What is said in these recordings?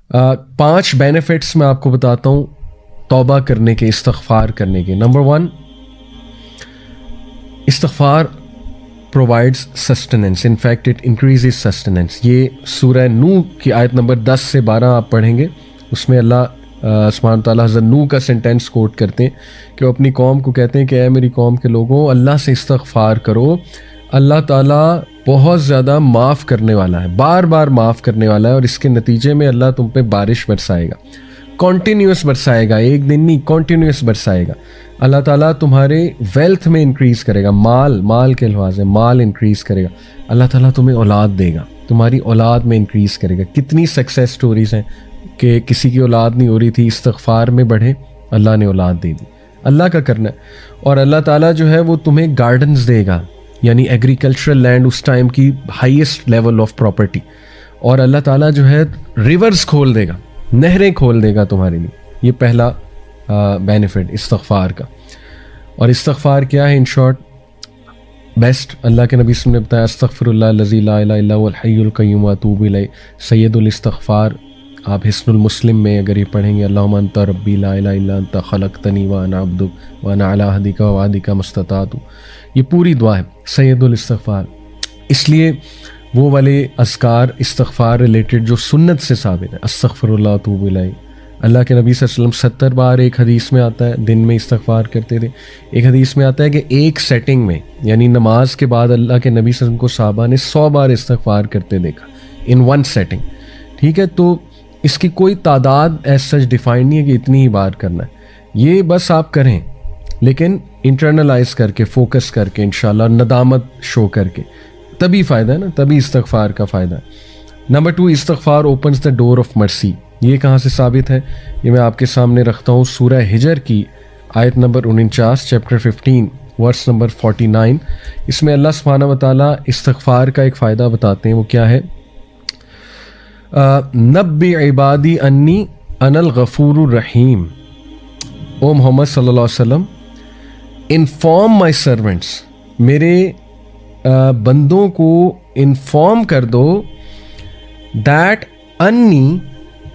5 benefits میں آپ کو بتاتا ہوں توبہ کرنے کے، استغفار کرنے کے۔ نمبر 1، استغفار provides sustenance. In fact, it increases sustenance. یہ سورہ نوح کی آیت نمبر 10 سے 12 آپ پڑھیں گے، اس میں اللہ سبحانہ تعالیٰ حضرت نوح کا سینٹینس کوٹ کرتے ہیں کہ وہ اپنی قوم کو کہتے ہیں کہ اے میری قوم کے لوگوں، اللہ سے استغفار کرو، اللہ تعالیٰ بہت زیادہ معاف کرنے والا ہے، بار بار معاف کرنے والا ہے، اور اس کے نتیجے میں اللہ تم پہ بارش برسائے گا، کنٹینیوس برسائے گا، ایک دن نہیں، کنٹینیوس برسائے گا۔ اللہ تعالیٰ تمہارے ویلتھ میں انکریز کرے گا، مال کے لحاظ سے مال انکریز کرے گا، اللہ تعالیٰ تمہیں اولاد دے گا، تمہاری اولاد میں انکریز کرے گا۔ کتنی سکسیس سٹوریز ہیں کہ کسی کی اولاد نہیں ہو رہی تھی، استغفار میں بڑھے، اللہ نے اولاد دے دی، اللہ کا کرنا ہے۔ اور اللہ تعالیٰ جو ہے وہ تمہیں گارڈنز دے گا، یعنی ایگریکلچرل لینڈ اس ٹائم کی ہائیسٹ لیول آف پراپرٹی، اور اللہ تعالیٰ جو ہے ریورز کھول دے گا، نہریں کھول دے گا تمہارے لیے۔ یہ پہلا بینیفٹ استغفار کا۔ اور استغفار کیا ہے ان شارٹ؟ بیسٹ، اللہ کے نبی صلی اللہ علیہ وسلم نے بتایا استغفر اللہ الذی لا الہ الا هو الحی القیوم واتوب الیہ، سید الاستغفار۔ آپ حسن المسلم میں اگر یہ پڑھیں گے اللہم انت ربی لا الہ الا انت خلقتنی وانا عبدک وانا علی عہدک ووعدک ما استطعت، یہ پوری دعا ہے سید الاستغفار۔ اس لیے وہ والے اذکار استغفار ریلیٹڈ جو سنت سے ثابت ہے، استغفر اللہ واتوب الیہ، اللہ کے نبی صلی اللہ علیہ وسلم 70 بار ایک حدیث میں آتا ہے دن میں استغفار کرتے تھے۔ ایک حدیث میں آتا ہے کہ ایک سیٹنگ میں، یعنی نماز کے بعد اللہ کے نبی صلی اللہ علیہ وسلم کو صحابہ نے 100 بار استغفار کرتے دیکھا ان ون سیٹنگ، ٹھیک ہے؟ تو اس کی کوئی تعداد ایز سچ ڈیفائن نہیں ہے کہ اتنی ہی بار کرنا ہے، یہ بس آپ کریں، لیکن انٹرنلائز کر کے، فوکس کر کے، انشاءاللہ ندامت شو کر کے، تبھی فائدہ ہے نا، تبھی استغفار کا فائدہ ہے۔ نمبر 2، استغفار اوپنز دا ڈور آف مرسی۔ یہ کہاں سے ثابت ہے؟ یہ میں آپ کے سامنے رکھتا ہوں، سورہ ہجر کی آیت نمبر 49، چیپٹر 15 ورس نمبر 49۔ اس میں اللہ سبحانہ و تعالیٰ استغفار کا ایک فائدہ بتاتے ہیں، وہ کیا ہے؟ نبی عبادی انی انا الغفور الرحیم، او محمد صلی اللہ علیہ وسلم انفارم مائی سرونٹس، میرے بندوں کو انفارم کر دو دیٹ انی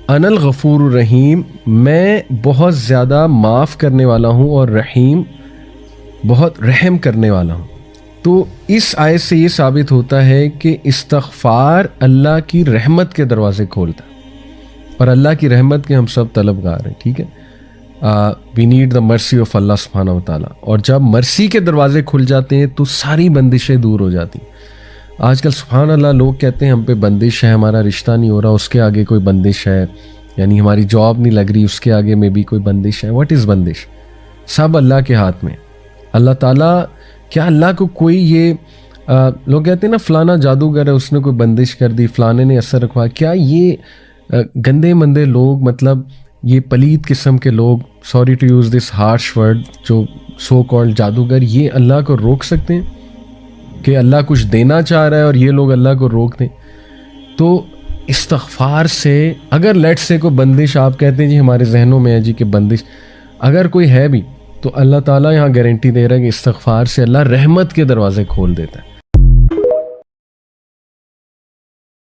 انا الغفور الرحیم، میں بہت زیادہ معاف کرنے والا ہوں اور رحیم، بہت رحم کرنے والا ہوں۔ تو اس آیت سے یہ ثابت ہوتا ہے کہ استغفار اللہ کی رحمت کے دروازے کھولتا ہے، اور اللہ کی رحمت کے ہم سب طلبگار ہیں، ٹھیک ہے؟ We need the mercy of اللہ سبحانہ و تعالیٰ، اور جب مرسی کے دروازے کھل جاتے ہیں تو ساری بندشیں دور ہو جاتی ہیں۔ آج کل سبحان اللہ لوگ کہتے ہیں ہم پہ بندش ہے، ہمارا رشتہ نہیں ہو رہا، اس کے آگے کوئی بندش ہے، یعنی ہماری جاب نہیں لگ رہی، اس کے آگے میں بھی کوئی بندش ہے۔ واٹ از بندش؟ سب اللہ کے ہاتھ میں۔ اللہ تعالیٰ، کیا اللہ کو کوئی یہ لوگ کہتے ہیں نا فلانا جادوگر ہے، اس نے کوئی بندش کر دی، فلانے نے اثر رکھوا، کیا یہ گندے مندے لوگ، مطلب یہ پلید قسم کے لوگ، sorry to use this harsh word, جو سو کالڈ جادوگر، یہ اللہ کو روک سکتے ہیں کہ اللہ کچھ دینا چاہ رہا ہے اور یہ لوگ اللہ کو روک دیں؟ تو استغفار سے اگر لیٹ سے کوئی بندش آپ کہتے ہیں جی ہمارے ذہنوں میں ہے جی کہ بندش اگر کوئی ہے بھی، تو اللہ تعالیٰ یہاں گارنٹی دے رہا ہے کہ استغفار سے اللہ رحمت کے دروازے کھول دیتا ہے۔